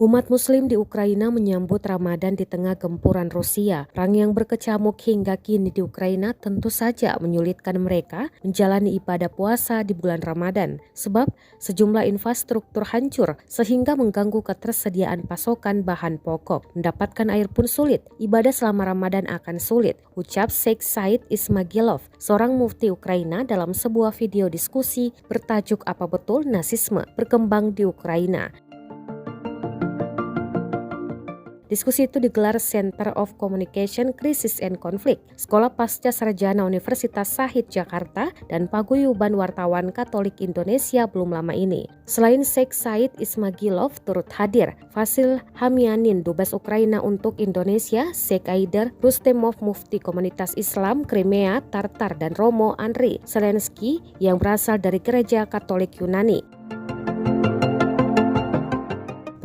Umat Muslim di Ukraina menyambut Ramadan di tengah gempuran Rusia. Perang yang berkecamuk hingga kini di Ukraina tentu saja menyulitkan mereka menjalani ibadah puasa di bulan Ramadan. Sebab sejumlah infrastruktur hancur sehingga mengganggu ketersediaan pasokan bahan pokok. Mendapatkan air pun sulit, ibadah selama Ramadan akan sulit, ucap Sheikh Said Ismagilov, seorang mufti Ukraina dalam sebuah video diskusi bertajuk "Apa Betul Nasisme Berkembang di Ukraina?". Diskusi itu digelar Center of Communication, Crisis and Conflict, Sekolah Pasca Sarjana Universitas Shahid Jakarta, dan Paguyuban Wartawan Katolik Indonesia belum lama ini. Selain Sheikh Said Ismagilov turut hadir, Vasil Hamianin, Dubes Ukraina untuk Indonesia, Sheikh Aider Rustemov, Mufti Komunitas Islam Crimea, Tartar, dan Romo Andriy Zelensky yang berasal dari Gereja Katolik Yunani.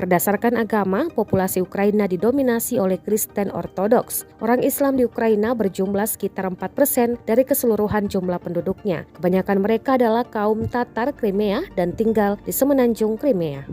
Berdasarkan agama, populasi Ukraina didominasi oleh Kristen Ortodoks. Orang Islam di Ukraina berjumlah sekitar 4% dari keseluruhan jumlah penduduknya. Kebanyakan mereka adalah kaum Tatar Crimea dan tinggal di semenanjung Crimea.